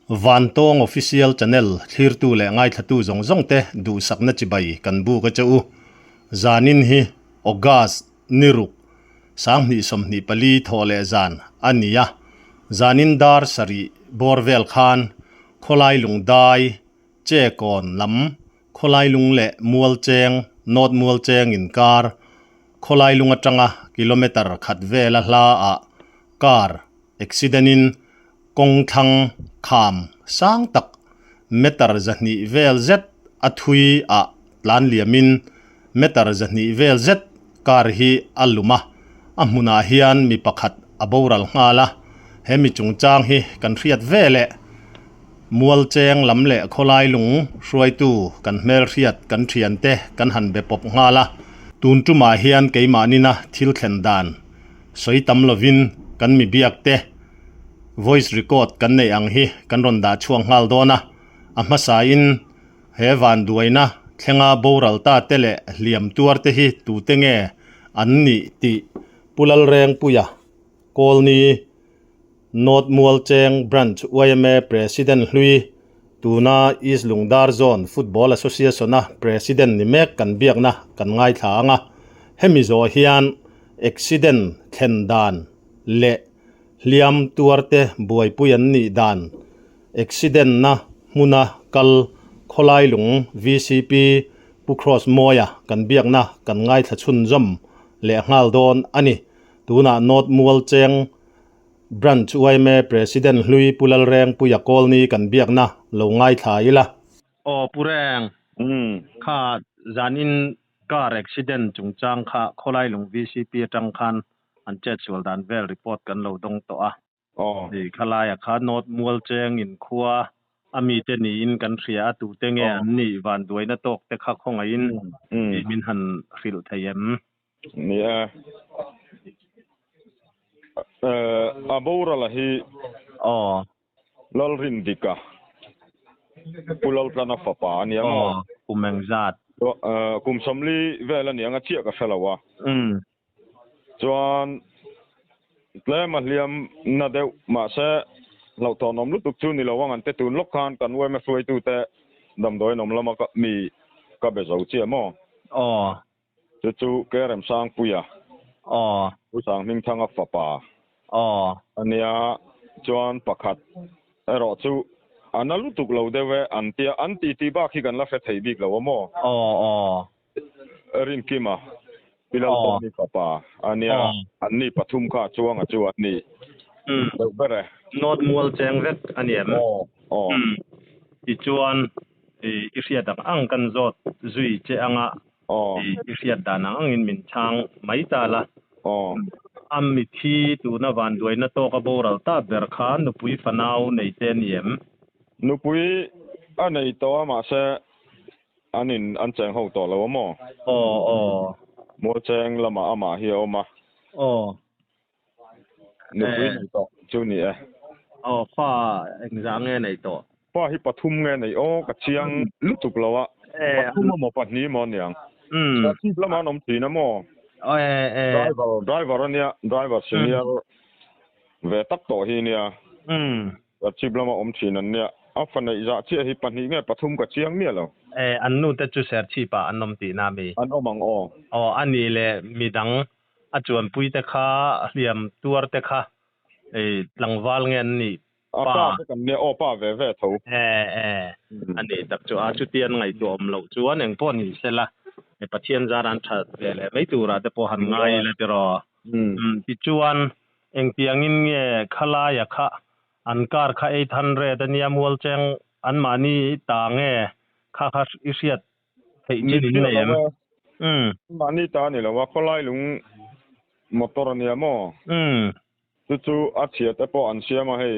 Van Tong official channel thlir tu le ngai thatu zong zong te du sakna chi bai kan bu ka chau zanin hi August niruk sang ni som ni pali thole zan ania zanin dar sari borvel khan kholai lung dai che kon lam kholai lung le mual cheng not mual cheng in kar kholai lunga tanga kilometer khat vela hla a car accident in kong thang kham sang tak metar zahni vel zet athui a tlan liamin metar zahni vel zet kar hi aluma amuna hian mi pakhat aboral ngala hemi chungchang hi kan riat vele mual cheng lam le kholai lung hruai tu kan mel riat kan thiante kan han be pop ngala tun tu ma hian keimanina thil thlen dan soitam lovin kan mi biak te voice record kan nei ang hi kan ron da chuang ngal dona amasa in he van duaina thlenga boral ta tele liam tuar te hi tu tenge anni ti pulal reng puya kolni not mual cheng branch YMA president hlui tuna East Lungdar zone football association na president ni mek kan biak na kan ngai thanga hemi zo hian accident thendan le liam tuarte buai puyan ni dan accident na muna kal kholai lung VCP pu cross moya kan biak na kan ngai thachun jom le ngal don ani tuna not mual cheng branch YMA president hlui pulal reng puya kolni kan biak na lo ngai thaila o pureng kha zanin car accident chungchang kha kholai lung VCP tang khan an che chul dan vel report kan lo dong to a di khalaya kha not mual cheng in khuwa ami te ni in kan thria tu te nge an ni van duaina tok te kha khonga in min han fil thayem ni abora la hi lol rindika pulal plana fapa ani amo kumeng zat kum somli vela ni anga chia ka felawa chuan tlema hliam na deuh ma se lo tonom lutuk chu ni lawang an te tun lok khan kan we me floi tu te dam doi nom lama ka mi ka be zo chi mo chu kerem sang puya pu sang ning thanga fapa ania chuan pakhat ero chu analutuk lo dewe anti ti ba khi kan la fe thei bik lo mo rin kima pilal to ni papa ania anni pathum kha chuanga chu anni bere not mual cheng vet aniem i chuan i riat ang kan zot zui che anga i riat dan ang in min chang mai ta la mi thi tu na van duaina to ka boral ta ber khan nu pui fanau nei ten yem nu pui anei to ma se anin an cheng ho to lo mo mo cheng lama ama hi oma nu pui nei to chu ni fa exam nge nei to pa hi pathum nge nei ka chiang lutuk lawa pathum mo patni mo niang sa chi lama nom ti na mo driver ania driver senior ve tak to hi nia chi lama om thin an nia afan ei za chi hi pani nge pathum ka chiang mi lo an nu te chu ser chi pa anom ti na mi an omang ani le midang a chuan pui te kha hliam tuar te kha tlangwal ngen ni pa kan ne pa ve tho ani tak chu a chu tian ngai tu om lo chuan eng pon ni sela pathian zaran that vele mai tura te po han ngai le te ro ti chuan eng tiangin nge khala ya kha an kar kha 800 ania mual cheng an mani ta nge kha isiat thei chin in nem mani ta ni lo wa kholai lung motor ania mo chu a chia te po an siama hei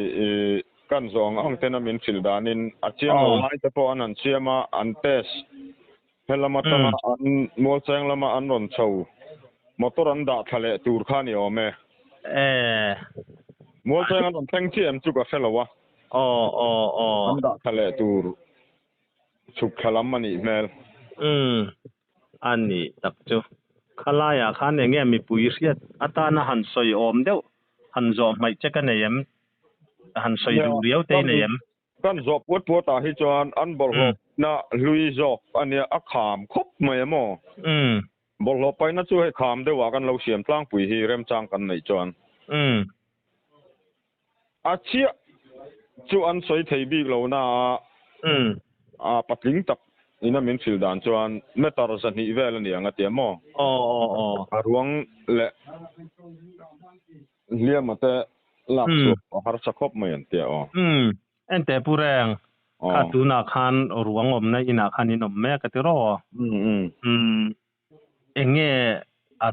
kan zong ang tena min fil danin a chiang lo mai te po an siama an test helama ta an mual cheng lama an ron chau motor an da thale tur khani ome mual cheng an theng chi em chu ka felawa an da thale tur chuk khalam mani mel ani tak chu khalaya khan enge mi pui riat atana han soi om deuh han zo mai che ka neyem han soi du riau te neyem กันจบวัดพัวตาฮิจวนอันบอลลบนะลุยจบอันเนี้ยอักขามครบไหมมอบอลลบไปนะช่วยขามได้ว่ากันเราเสียมตั้งปุ๋ยฮีเริ่มจ้างกันในจวนอาเชียจวนสวยไทยบีกเรานะปัดลิงตักอินามินฟิลดานจวนเมตาร์สันนิเวลเนี่ยงัดเตียมอารวงเละเลี้ยมาแต่หลับสุดหาสักครบไหมอันเตียอันแต่ผู้แรงข้าตูนาคานหลวงอมในอินาคานินอมแม่กติรอเองเงี้ย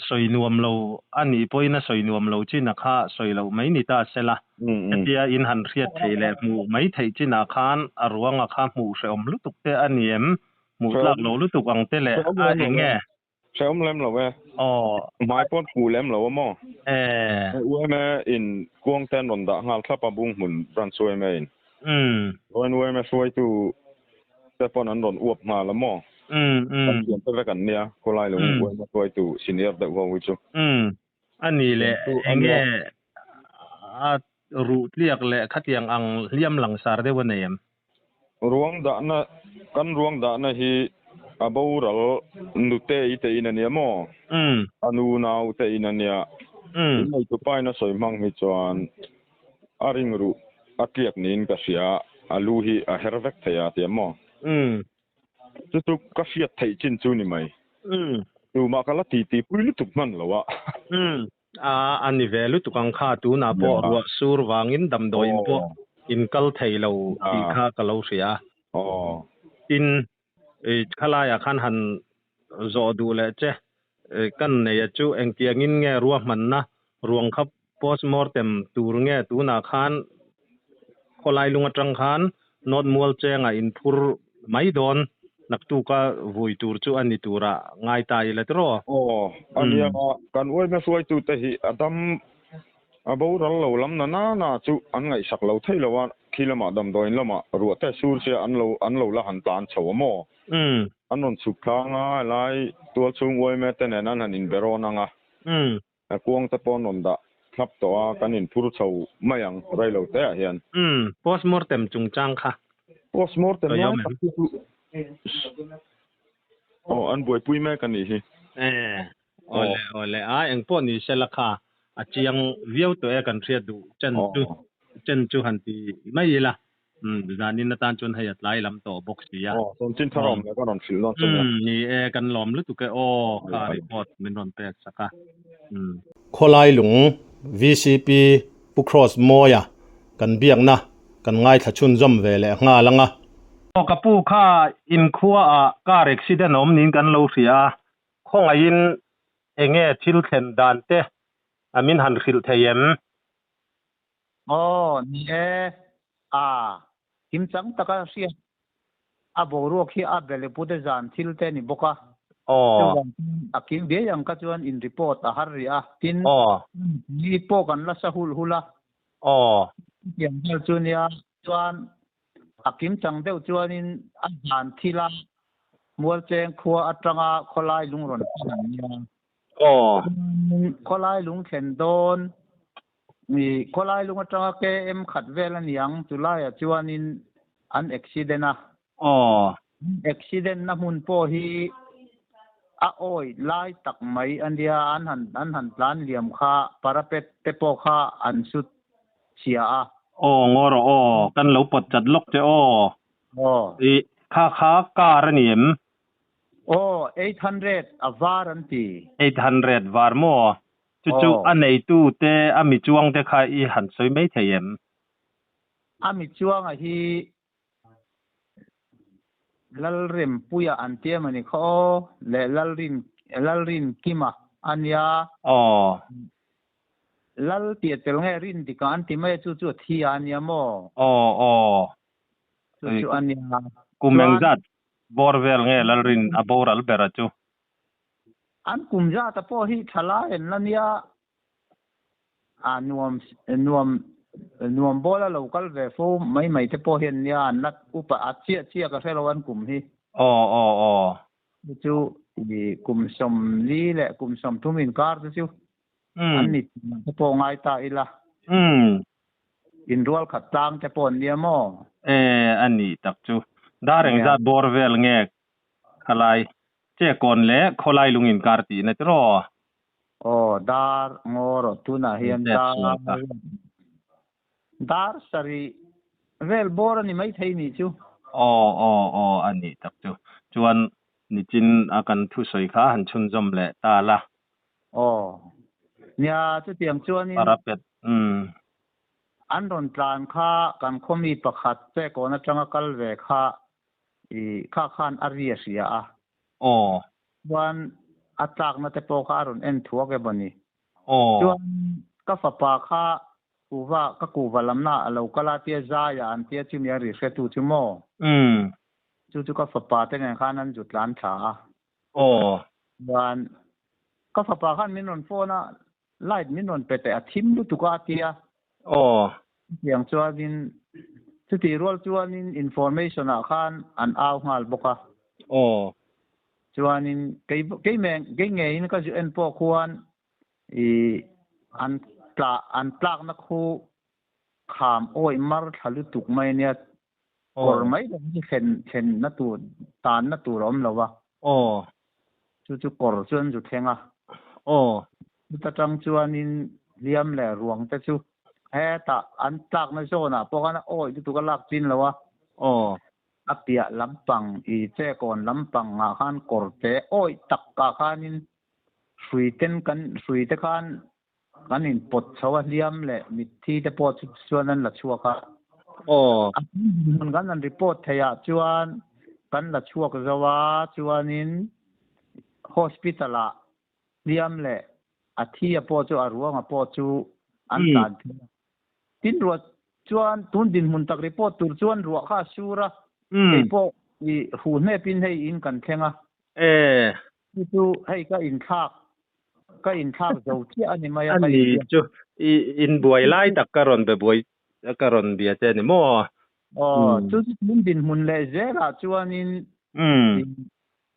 สอยนวมเราอันนี้พอยน่ะสอยนวมเราจีนักข้าสอยเราไม่นิตาเสละเดียอินหันเรียดเทเลหมู่ไม่ไทยจีนักขานอรวงข้าหมู่เสอมลุตุกเตอันนี้หมู่ลักเราลุตุกอังเตเลเองเงี้ยเสอมเล่มเราเว้ยไม้ป้นปูเล่มเราว่ามั่วอ้วยแม่อินกวงเต้นนนดะงานทับปะบุงหุ่นรันช่วยแม่อินอ้วยแม่ช่วยตูแต่ปนันนนอวบมาละมั่วเขียนตัวกันเนี่ยคนไล่ลงอ้วยมาช่วยตูซีเนียร์เด็กว่าวิจูอันนี้แหละเองเงี้ยรูเรียกแหละขัดยังอังเลี่ยมหลังสารได้วันไหนรวงดะนะกันรวงดะนะฮีอาบูรัลนุเตอิเตอินันเนียมอนูนาวเตอินันเนียไม่ตุไปนะสวยมังฮิจวนอาริงรูอาเกียกนินกษียอาลูฮีอาเฮร์เวกเทียเทียมจะตุกษียไทยจินจูนี่ไหมดูมากละตีปุยลุตุกมันหรอวะอันนี้เวลุตุกังข้าตูนาปอรัวสูรวางินดำโดยปออินกัลไทยเราตีข้ากะเราเสียอินขลายขันหันจอดูแลเจกันเนี่ยจูเองเกียงินเงี้ยรัวมันนะรวงขับ post mortem ตูรเงี้ยตูนาขันขลายลุงจังขันนอดมัวเจงอินพูร์ไม่โดนนักตูก็วุยตูรจูอันนี้ตูระง่ายตายเลยตรออันนี้กันไว้ไม่ช่วยตูแต่ฮีอดัมอาบูรัลเราลำนาจูอันไงสักเราเท่าว่าคิลมาดำโดยละมารัวแต่สูรเสียอันเราละหันตานเฉวมออันนั้นสุขางาไล่ตัวชุงไว้แม้แต่เนนั้นหันอินเบโรนังกวงตะปอนนดะครับตัวกันอินพูดเฉวไม่ยังไรเราแต่เห็นpost mortem จุงจังค่ะ post mortem นะอันบวยปุ้ยแม่กันนี่สิโอเลเอ็งพวกนี้เสละค่ะจียงวิวตัวกันเรียดูเจนจูหันตีไม่ละจานินตานจนให้ยัดไล่ลำต่อบ็อกซี่ตอนจินทรอมแล้วก็นอนฟิลนอนนี่กันล้อมหรือตุกค่ะรีพอร์ตเป็นนอนเป็ดสักขลายหลง VCP ปุครอสมอยกันเบียงนะกันง่ายถ้าชุนจอมเวลงาลังกับผู้ข้าอินคัวการเอ็กซิเดนอมนินกันเราเสียข้องอินเองทิลเทนดานเตอามินหันทิลเทียมนี่กิมจังตะกะเสียบรัวขี้เบลปุตจานทิลเทนิบกะกิมเบียยังกัจวันอินรีพอร์ตฮาริตินรีพอร์ตกันละสะหุลยังเจ้าจุนยาจวนกิมจังเดียวจวนอินอาจารย์ทิลามัวเจงขัวอัตราขลายลุงรอนขลายลุงเข็นโดนมีขลายลุงอัตราเกมขัดเวลันยังจุลายจวนอินอันเอ็กซิเดนะเอ็กซิเดนนะมุนโพฮีโอ้ยไล่ตักไม่อันเดียอันหันพลานเหลี่ยมข้าปาราเป็ดเตโปข้าอันสุดเสียงอรกันเราปดจัดลกเจ้อีค่าการเนียม800วารันตี800วาร์โมจู่อันไหนตู้เตอามิจวงเตค่าอีหันสวยไม่เทียมอามิจวงฮีลัลริมปุยอันเตียมันนี่เขาและลัลรินกิมาอันยาลัลเตียเตลงรินติกันติไม่จู่ที่อันยาโมจู่อันยากุมเองจัดบอร์เวลเงลัลรินอบอรัลเบราจูอันกุมจัดแต่พอฮีทลายนั่นยานวมบอลเราก็เลยฟูไม่จะพอเห็นยานักอุปอาเชียก็ใช้เราวันกลุ่มที่จู่กลุ่มสมลีแหละกลุ่มสมทุ่มินการ์ดจู่อันนี้จะพอง่ายตายละ in rual khat tang te pon nia mo ani tak chu dareng za borvel nge khalai che kon le kholai lungin karti na tro dar ngoro tuna hian dar sari vel bor ni mai thei ni chu ani tak chu chuan ni chin akan thu soi kha han chun jom le ta la nia chu tiang chuan in parapet an ron tlan kha kan khomi pakhat che ko na tanga kal ve kha i kha khan aria sia a chuan atlak na te po kha ron en thuak e bani chuan ka fa pa kha kuwa ka kuwa lamna alo kala tia za ya an tia chimia ri se tu chu mo chu ka fa pa te ngan khan an jut lan tha chuan ka fa pa khan min ron phone light min ron pete a thim lu tu ka tia yang chuan in chu ti rol chuan in information a khan an aw ngal boka chuan in ke nge in ka ju en po khuan i an plak na khu kham oi mar thalu tuk mai nia or mai ni khen na tu tan na tu rom lawa chu kor chuan ju thenga ta tang chuan in liam le ruang te chu he ta an plak na zona po kana oi tu ka lak tin lawa apia lampang i che kon lampang nga khan kor te oi tak ka khanin suiten kan suite khan kanin pot chawa liam le mithi te pot chuan an la chuak a mun kan an report theya chuan kan la chuak zawa chuanin hospital a liam le a thi a po chu a ruang a po chu an tan tin ruat chuan tun din mun tak report tur chuan ruwa kha sura ei po i hu ne pin hei in kan thenga chu hei ka in thak zo chi ani maya ka chu in buai lai tak karon be buai karon bia che ni mo chu tun din mun le zera chuan in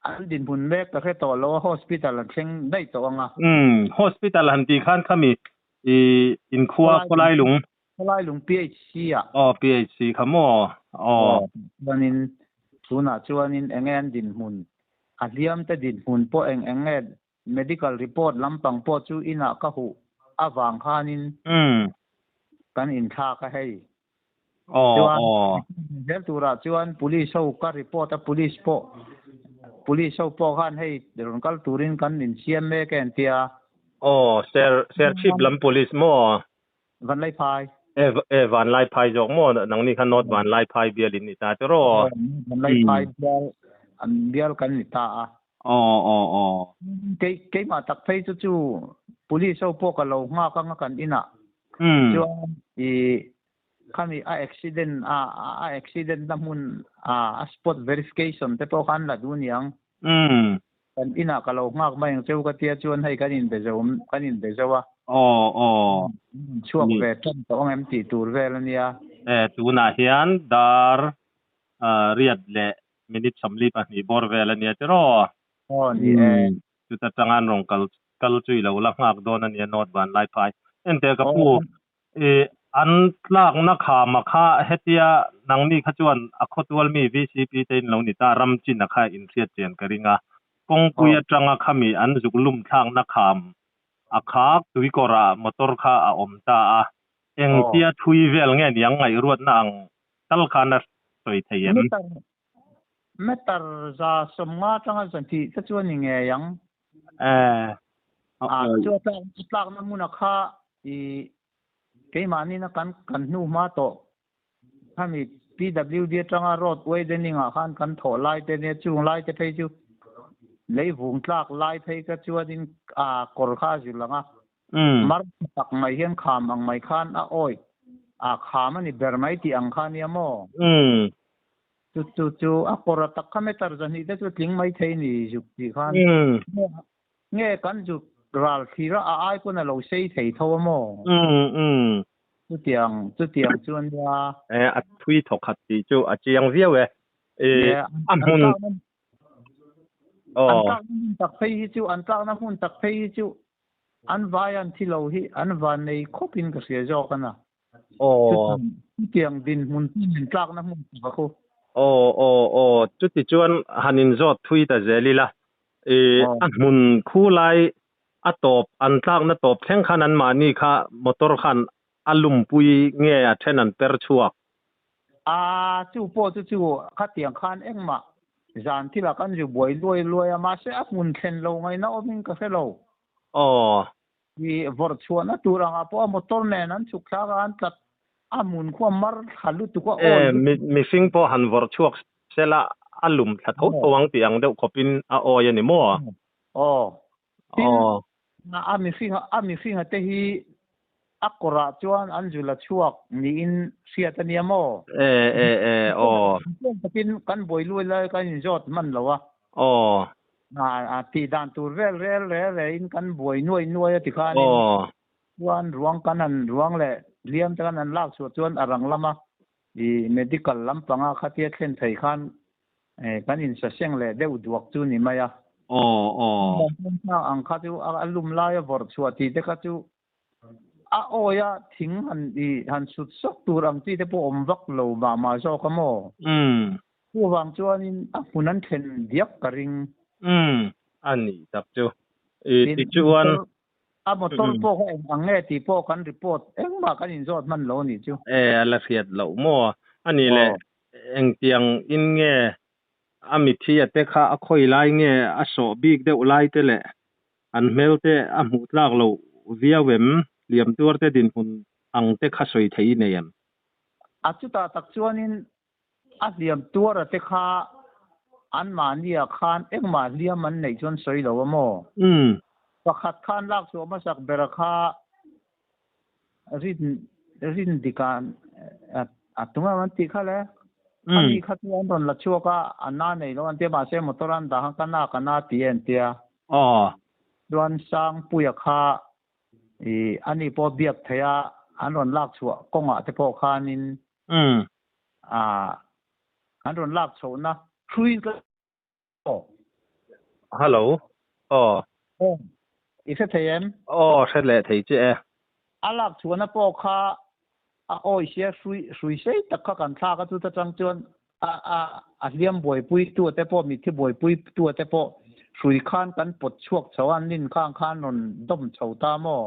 an din mun mek ka khe to lo hospital an thleng dai to anga hospital han ti khan khami in khuwa kolai lung PHC a PHC khamo chuanin tuna chuanin engen din mun a liam te din mun po enge medical report lampang po chu ina ka hu awang khanin kan in tha ka hei del tura chuan police ho ka report a police ho po khan hei ron kal turin kan in siam me ken tia ser chief lam police mo van lai phai van lai phai jok mo nang ni khan not van lai phai bialin ni ta tero van lai phai an bial kan ni ta ke ma tak phei chu police ho po ka lo nga ka nga kan ina chuan i khami a accident na mun a spot verification te po khan la duniang kan ina ka lo ngak mai cheu ka tia chuan hei kan in bezawa chuak ve tan to ngem ti tur vel ania tu na hian dar riat le minute samli pa ni bor vel ania tero ni tu ta tangan rong kal chui lo la ngak don ania not ban lai phai ente ka pu an tlak na kha ma kha hetia nangmi kha chuan a khotwal mi VCP te in lo ni ta ram chin na kha in riat chen karinga kong puya tanga khami an zuklum thang na kham a khak tui kora motor kha a om ta a eng tia thui vel nge niang ngai ruat na ang tal khana soi thayem metar za somnga tanga zanti ta chuan ni nge yang chu tlak na muna kha i ke mani na kan nu ma to khami PWD tanga road way deninga khan kan tho lai te ne chung lai te thei chu lei vung tlak lai thei ka chuanin kor kha zilanga mar tak mai hian kham ang mai khan a oi kham ani ber mai ti ang khan ya mo chu a kor tak khametar zani te chu tling mai thei ni juk ti khan nge kan ju ral thira ai ko na lo sei thei tho mo chu tiang chuan ya a thui thok khat ti chu a chiang viau amun an tak phei hi chu an tlak na hun tak phei hi chu an vai an thilo hi an van nei khopin ka sia jo kana tiang din mun tin tlak na mun ba ko chu ti chuan hanin zot thui ta zelila a mun khu lai a top an tlak na top thleng khan an mani kha motor khan alum pui nge a then an per chuak chu po chu kha tiang khan engma zan thila kan ju boi loi ama se a mun thlen lo ngai na oming ka felo i vor chuana turanga po motor ne nan chu kha an tat amun ko mar halu tu ko mi sing po han vor chuak sela alum tha tho tawang tiang deuh khopin a oi ani mo na ami singa te hi akora chuan anjula chuak ni in siatania mo takin kan boilui lai kan jot man lawa na ti dan tur rel in kan boi nuai ti khan chuan ruang kanan ruang le liam ta kan lak chu chuan arang lama i medical lampanga khatia thlen thei khan kan in sa seng le deuh duak chu ni maya ang kha chu alum lai vor chu ti te kha chu a oya thing han sut sok turang ti te po om vak lo ma zo ka mo ku wang chuan in a punan thlen diak karing ani tap chu ti chuan a motor po ko ang nge ti po kan report engma kan in zot man lo ni chu ala fiat lo mo ani le eng tiang in nge ami thia te kha a khoi lai nge a so big de ulai te le an mel te a mu tlak lo via wem liam tur te din hun ang te kha soi thei ne yam a chu ta tak chuan in a liam tur te kha an mania khan engma liam an nei chuan soi lo mo pakhat khan lak chu ma sak berakha rin dikan atunga man ti kha le ani kha tu an ron la chuaka anna nei lo an te ma se motoran da kana ti en tia duan sang puya kha ani po biak thaya an ron lak chu konga te po khanin an ron lak chu na thrui ka hello isa thayem se le thei che alak chu na po kha a oi sia sui sei takka kan tha ka tu ta chang chuan a liam boi pui tu te po mi thi boi pui tu te po sui khan kan pot chuak chawan nin khan non dom chho ta mo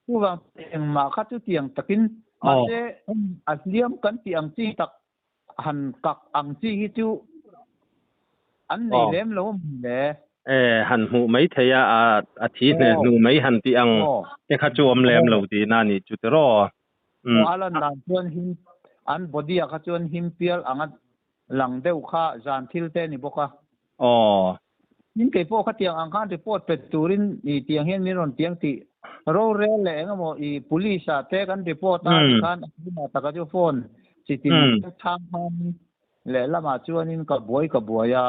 tu wang eng ma kha tu tiang takin ma se a liam kan tiang chi tak han kak ang chi hi chu an nei lem lo le han mu mai theya a thi ne nu mai han ti ang te kha chu om lem lo ti na ni chu te ro alan dan chuan him an body a kha chuan him pial anga lang deuh kha zan thil te ni boka nin ke po kha tiang ang khan report pe turin ni tiang hian ni ron tiang ti ro re le ngamo i police a te kan report a khan ma ta ka ju phone chitin thang han le lama chuan in ka buai ya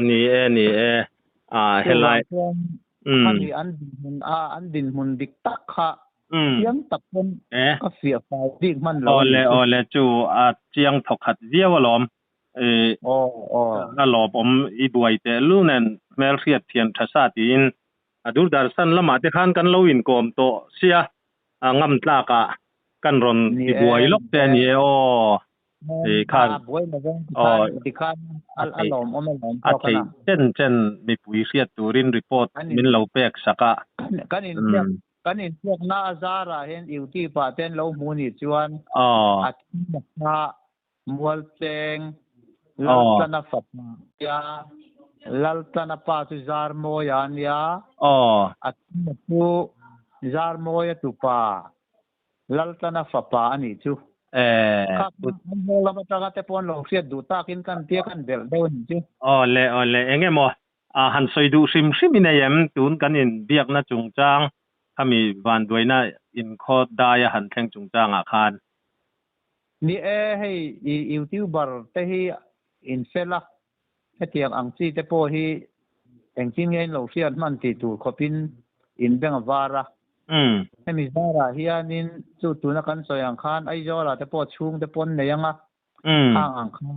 ni helai ani an din mun dik tak kha chiang tak pon ka fia fa dik man lo ole chu a chiang thok khat viaw lom na lop om i buai te lu nen mel riat thian thasa tin adur dar san lama te khan kan lo in kom to sia ngam tla ka kan ron i buai lok te ni khan buai ma jong ti khan alom om lom to kana chen mi pui riat turin report min lo pek saka kan in pek na azara hen iuti pa ten lo mu ni chuan at na mual teng laltana fatna ya laltana pa tu zar mo yan ya at tu zar mo ya tu pa laltana fapa ani chu la mata te pon lo siat du takin kan tia kan del don chu ole enge mo han soi du sim ina yem tun kan in biak na chungchang khami van doina in kho da ya han thleng chungchang a khan ni hei youtuber te hi in fela hetiang ang chi te po hi engchin ngen lo siat man ti tur khopin in beng avara hemi zara hianin chu tuna kan soyang khan ai zola te po chung te pon neyanga khang ang kha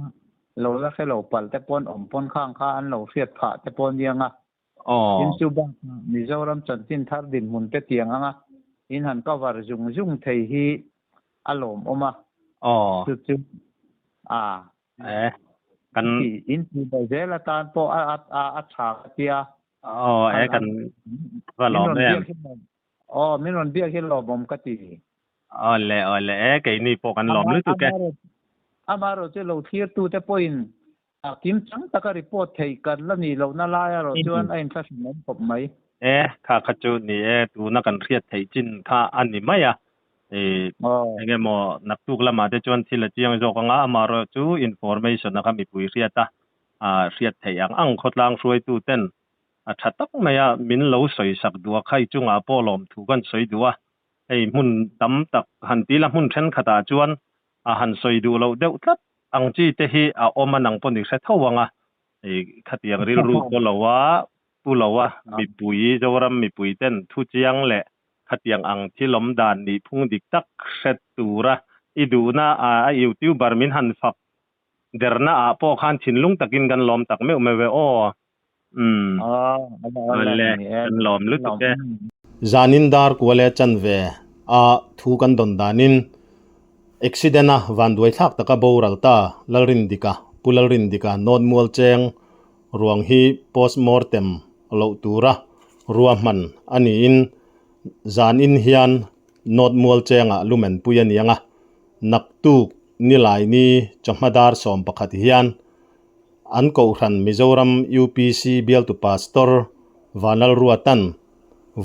lo la khelo pal te pon om pon khang kha an lo siat pha te pon yanga in chu bang mizoram chantin thar din mun te tiang anga in han cover jung thei hi alom oma chu kan in ti zela tan po a cha tia kan va lom em min ron bia hin lom ka ti ole cái ni po kan lom lu tu ke amaro che lo thier tu te point kim chang taka report thei kan la ni lo na la ya ro chuan a investment pop mai kha kha chu ni tu na kan riat thei chin kha an ni mai a enge mo nak tuk lama te chuan thila chiang zo ka nga amaro chu information na kami pui riata riat thei ang khotlang ruai tu ten thatak maya min lo soi sak duwa khai chunga polom thu kan soi duwa mun tam tak han ti la mun then khata chuan han soi du lo deuh tlat ang chi te hi oma nang pon dik se thawanga khatiang ril ru ko lowa pulowa mi pui zoram mi pui ten thu chiang le khatiang ang thilom dan ni phung dik tak set tura iduna youtuber min han fak derna po khan thinlung takin gan lom tak me mewe le kan lom lu tu ke zanindar kwale chanve thu kan don danin accident a van duai thak taka boral ta lalrin dika pulalrin dika not mual cheng ruang hi postmortem lo tura ruaman ani in zan in hian not mual chenga lumen puyanianga naktuk nilai ni chahmadar som pakhat hian an ko ran Mizoram UPC bial tu pastor vanal ruatan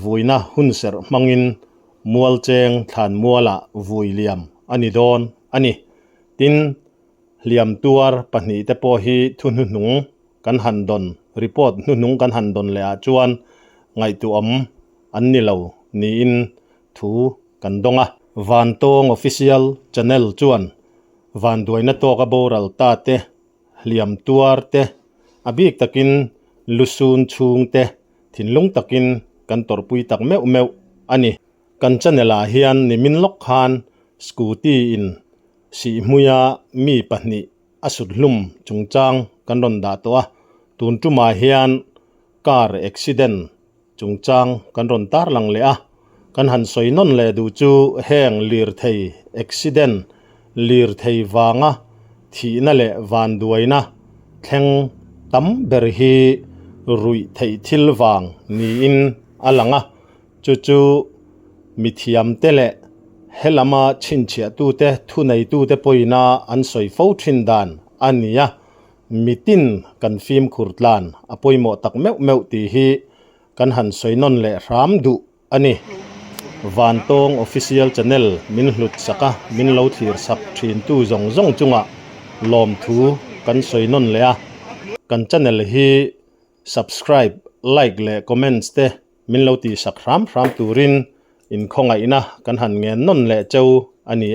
vuina hunser mangin mual cheng than muala vui liam ani don ani tin liam tuar pahni te po hi thunu nung kan handon report nu nung kan handon le a chuan ngai tu an ni lo ni in thu kan donga van tong official channel chuan van duaina to ka boral ta te liam tuar te abik takin lusun chung te thinlung takin kan torpui tak meu ani kan chanela hian nimin lok khan scooty in si muya mi pahni asut hlum chungchang kan ron da to a tun tuma hian car accident chungchang kan ron tar lang le a kan han soinon le du chu heng lir thei accident lir thei wanga thi na le van duaina thleng tam ber hi rui thei thil wang ni in alanga chu mithiam tele helama chinchia tu te thu nei tu te poina an soi fo thin dan ania mitin kan film khurtlan apoimo tak meu ti hi kan han soinon le ram du ani van tong official channel min hlut saka min lo thlir sak thin tu zong chunga lom thu kan soinon le a kan channel hi subscribe like le comments te min lo ti sak ram turin in khonga ina kan han nge non le chau ani